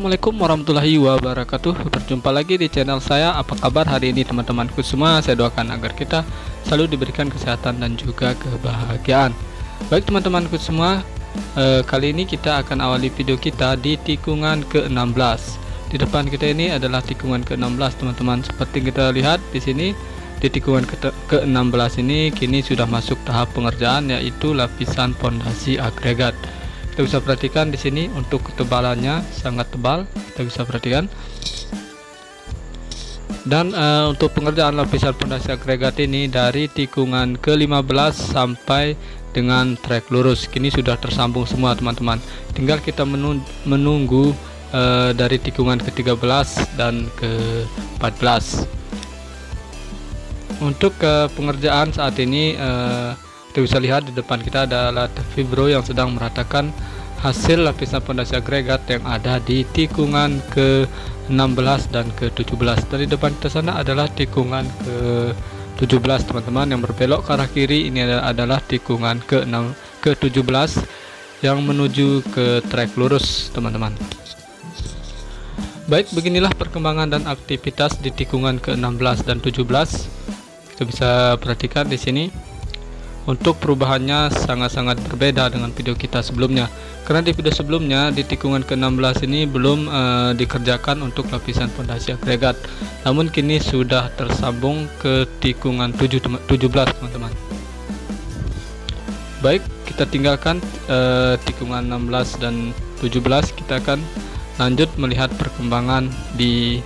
Assalamualaikum warahmatullahi wabarakatuh. Berjumpa lagi di channel saya. Apa kabar hari ini teman-temanku semua? Saya doakan agar kita selalu diberikan kesehatan dan juga kebahagiaan. Baik teman-temanku semua, kali ini kita akan awali video kita di tikungan ke-16. Di depan kita ini adalah tikungan ke-16 teman-teman. Seperti kita lihat di sini, di tikungan ke-16 ini kini sudah masuk tahap pengerjaan, yaitu lapisan pondasi agregat. Kita bisa perhatikan di sini untuk ketebalannya sangat tebal, kita bisa perhatikan. Dan untuk pengerjaan lapisan pondasi agregat ini dari tikungan ke-15 sampai dengan trek lurus kini sudah tersambung semua teman-teman. Tinggal kita menunggu dari tikungan ke-13 dan ke-14. Untuk pengerjaan saat ini kita bisa lihat di depan kita adalah Fibro yang sedang meratakan hasil lapisan pondasi agregat yang ada di tikungan ke-16 dan ke-17. Dari depan kita sana adalah tikungan ke-17 teman-teman, yang berbelok ke arah kiri ini adalah tikungan ke-17 yang menuju ke trek lurus teman-teman. Baik, beginilah perkembangan dan aktivitas di tikungan ke-16 dan 17. Kita bisa perhatikan di sini. Untuk perubahannya sangat-sangat berbeda dengan video kita sebelumnya, karena di video sebelumnya di tikungan ke-16 ini belum dikerjakan untuk lapisan pondasi agregat, namun kini sudah tersambung ke tikungan 17 teman-teman. Baik, kita tinggalkan tikungan 16 dan 17, kita akan lanjut melihat perkembangan di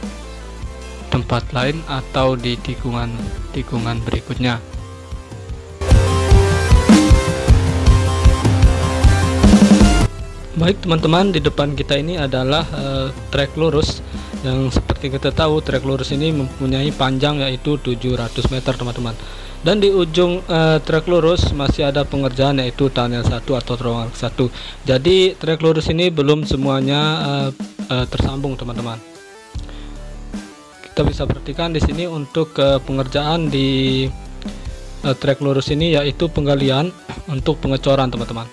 tempat lain atau di tikungan berikutnya. Baik teman-teman, di depan kita ini adalah trek lurus, yang seperti kita tahu trek lurus ini mempunyai panjang yaitu 700 meter teman-teman. Dan di ujung trek lurus masih ada pengerjaan yaitu tunnel 1 atau terowongan 1. Jadi trek lurus ini belum semuanya tersambung teman-teman. Kita bisa perhatikan di sini untuk pengerjaan di trek lurus ini yaitu penggalian untuk pengecoran teman-teman.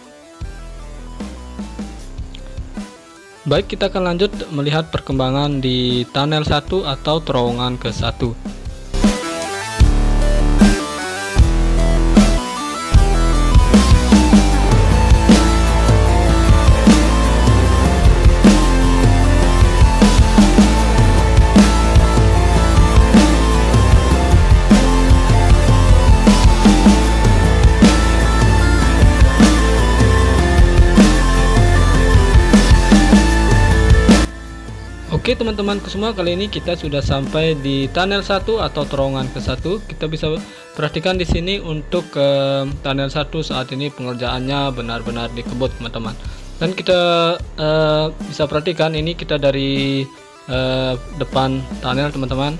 Baik, kita akan lanjut melihat perkembangan di tunnel 1 atau terowongan ke-1. Oke teman-temanku semua, kali ini kita sudah sampai di tunnel 1 atau terowongan ke-1. Kita bisa perhatikan di sini untuk tunnel 1 saat ini pengerjaannya benar-benar dikebut teman-teman. Dan kita bisa perhatikan ini kita dari depan tunnel teman-teman.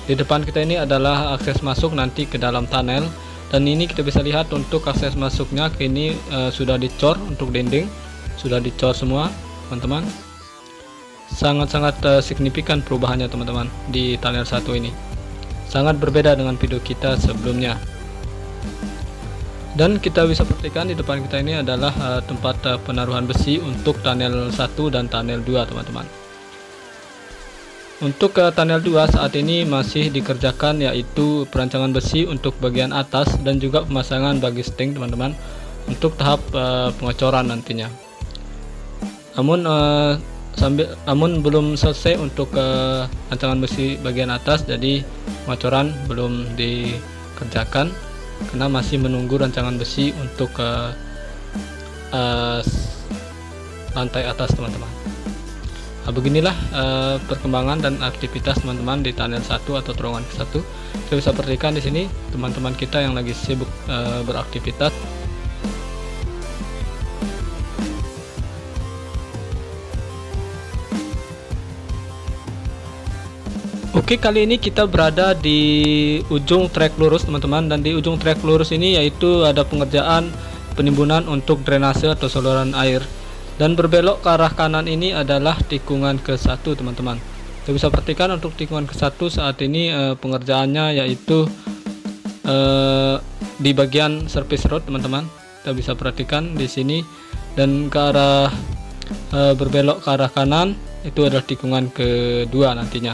Di depan kita ini adalah akses masuk nanti ke dalam tunnel. Dan ini kita bisa lihat untuk akses masuknya kini sudah dicor untuk dinding, sudah dicor semua teman-teman. Sangat-sangat signifikan perubahannya teman-teman di tunnel 1 ini. Sangat berbeda dengan video kita sebelumnya. Dan kita bisa perhatikan di depan kita ini adalah tempat penaruhan besi untuk tunnel 1 dan tunnel 2 teman-teman. Untuk tunnel 2 saat ini masih dikerjakan yaitu perancangan besi untuk bagian atas dan juga pemasangan bagi sting teman-teman untuk tahap pengecoran nantinya. Namun belum selesai untuk rancangan besi bagian atas, jadi pengecoran belum dikerjakan karena masih menunggu rancangan besi untuk lantai atas teman-teman. Nah, beginilah perkembangan dan aktivitas teman-teman di tunnel 1 atau terowongan ke-1. Kita bisa perhatikan di sini teman-teman kita yang lagi sibuk beraktivitas. Oke, kali ini kita berada di ujung trek lurus teman-teman, dan di ujung trek lurus ini yaitu ada pengerjaan penimbunan untuk drainase atau saluran air, dan berbelok ke arah kanan ini adalah tikungan ke-1 teman-teman. Kita bisa perhatikan untuk tikungan ke-1 saat ini pengerjaannya yaitu di bagian service road teman-teman. Kita bisa perhatikan di sini, dan ke arah berbelok ke arah kanan itu adalah tikungan kedua nantinya.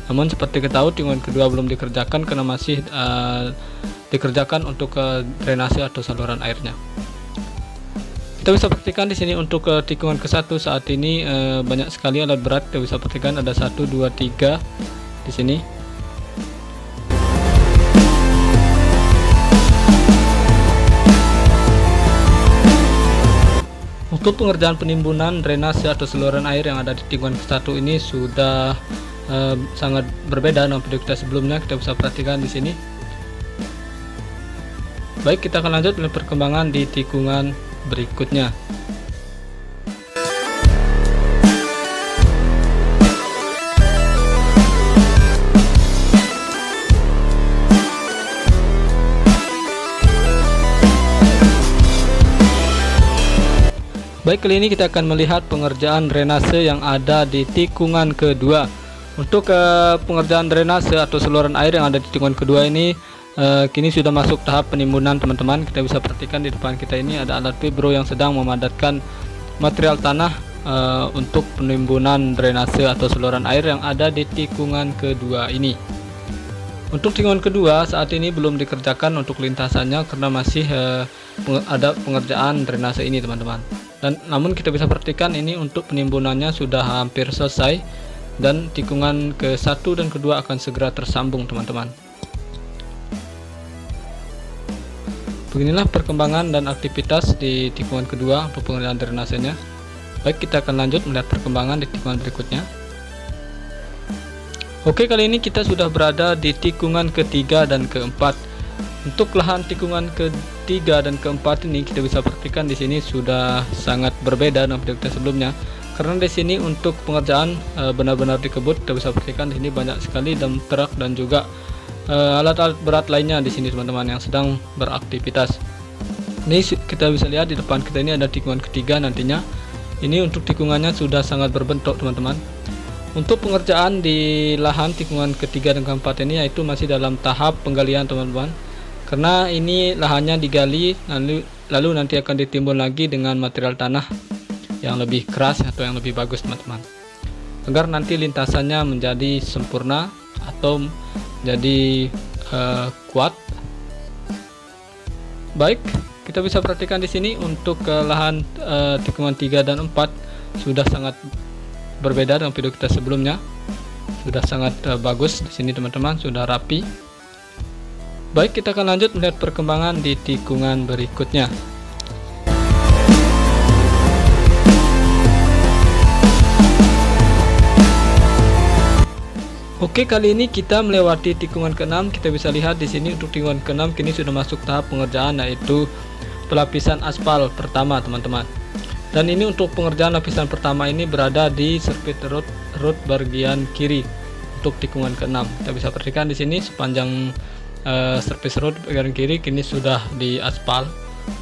Namun seperti ketahui tikungan kedua belum dikerjakan karena masih dikerjakan untuk drainase atau saluran airnya. Kita bisa perhatikan di sini untuk tikungan ke-1 saat ini banyak sekali alat berat. Kita bisa perhatikan ada 1, 2, 3 di sini. Untuk pengerjaan penimbunan drainase atau saluran air yang ada di tikungan ke-1 ini sudah sangat berbeda dengan video kita sebelumnya. Kita bisa perhatikan di sini. Baik, kita akan lanjut melihat perkembangan di tikungan berikutnya. Baik, kali ini kita akan melihat pengerjaan drainase yang ada di tikungan kedua. Untuk pengerjaan drainase atau saluran air yang ada di tikungan kedua ini kini sudah masuk tahap penimbunan, teman-teman. Kita bisa perhatikan di depan kita ini ada alat vibro yang sedang memadatkan material tanah untuk penimbunan drainase atau saluran air yang ada di tikungan kedua ini. Untuk tikungan kedua saat ini belum dikerjakan untuk lintasannya karena masih ada pengerjaan drainase ini, teman-teman. Dan namun kita bisa perhatikan ini untuk penimbunannya sudah hampir selesai dan tikungan ke-1 dan kedua akan segera tersambung, teman-teman. Beginilah perkembangan dan aktivitas di tikungan kedua untuk pengerjaan drainasenya. Baik, kita akan lanjut melihat perkembangan di tikungan berikutnya. Oke, kali ini kita sudah berada di tikungan ketiga dan keempat. Untuk lahan tikungan ketiga dan keempat ini kita bisa perhatikan di sini sudah sangat berbeda dengan video kita sebelumnya. Karena di sini untuk pengerjaan benar-benar dikebut. Kita bisa perhatikan di sini banyak sekali dump truck dan juga alat-alat berat lainnya di sini, teman-teman, yang sedang beraktivitas. Ini kita bisa lihat di depan kita ini ada tikungan ketiga nantinya. Ini untuk tikungannya sudah sangat berbentuk, teman-teman. Untuk pengerjaan di lahan tikungan ketiga dan keempat ini yaitu masih dalam tahap penggalian, teman-teman. Karena ini lahannya digali lalu nanti akan ditimbun lagi dengan material tanah yang lebih keras atau yang lebih bagus, teman-teman, agar nanti lintasannya menjadi sempurna atau menjadi kuat. Baik, kita bisa perhatikan di sini untuk lahan tikungan 3 dan 4 sudah sangat berbeda dengan video kita sebelumnya. Sudah sangat bagus di sini, teman-teman, sudah rapi. Baik, kita akan lanjut melihat perkembangan di tikungan berikutnya. Oke, kali ini kita melewati tikungan ke-6. Kita bisa lihat di sini untuk tikungan ke-6 kini sudah masuk tahap pengerjaan yaitu pelapisan aspal pertama, teman-teman. Dan ini untuk pengerjaan lapisan pertama ini berada di sirkuit road bagian kiri untuk tikungan ke-6. Kita bisa perhatikan di sini sepanjang surface road bagian kiri kini sudah di aspal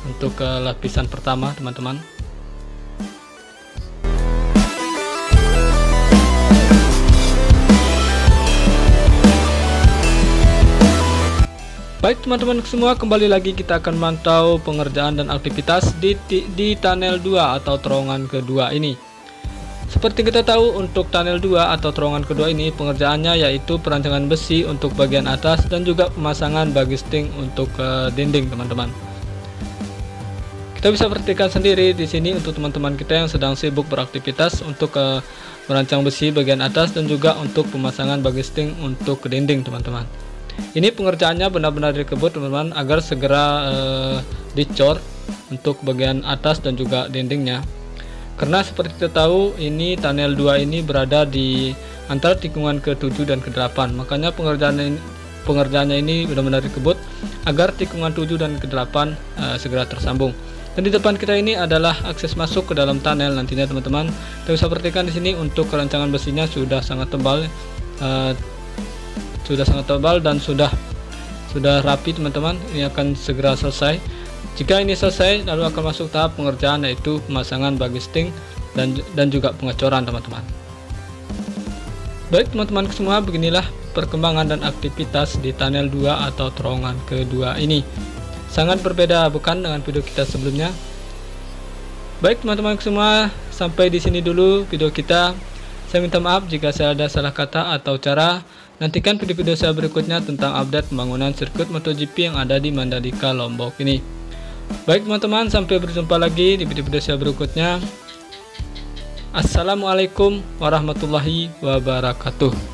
untuk lapisan pertama, teman-teman. Baik, teman-teman semua, kembali lagi kita akan mantau pengerjaan dan aktivitas di tunnel 2 atau terowongan kedua ini. Seperti kita tahu, untuk tunnel 2 atau terowongan kedua ini pengerjaannya yaitu perancangan besi untuk bagian atas dan juga pemasangan bagi sting untuk dinding, teman-teman. Kita bisa perhatikan sendiri di sini untuk teman-teman kita yang sedang sibuk beraktivitas untuk merancang besi bagian atas dan juga untuk pemasangan bagi sting untuk dinding, teman-teman. Ini pengerjaannya benar-benar dikebut, teman-teman, agar segera dicor untuk bagian atas dan juga dindingnya. Karena seperti kita tahu, ini tunnel 2 ini berada di antara tikungan ke-7 dan ke-8. Makanya pengerjaannya ini benar-benar dikebut agar tikungan 7 dan ke-8 segera tersambung. Dan di depan kita ini adalah akses masuk ke dalam tunnel nantinya, teman-teman. Kita bisa perhatikan di sini untuk rancangan besinya sudah sangat tebal. Dan sudah rapi, teman-teman. Ini akan segera selesai. Jika ini selesai, lalu akan masuk tahap pengerjaan yaitu pemasangan bagi sting dan juga pengecoran, teman-teman. Baik, teman-teman semua, beginilah perkembangan dan aktivitas di tunnel 2 atau terowongan kedua ini. Sangat berbeda bukan dengan video kita sebelumnya. Baik, teman-teman semua, sampai di sini dulu video kita. Saya minta maaf jika saya ada salah kata atau cara. Nantikan video-video saya berikutnya tentang update pembangunan sirkuit MotoGP yang ada di Mandalika, Lombok ini. Baik teman-teman, sampai berjumpa lagi di video-video saya berikutnya. Assalamualaikum warahmatullahi wabarakatuh.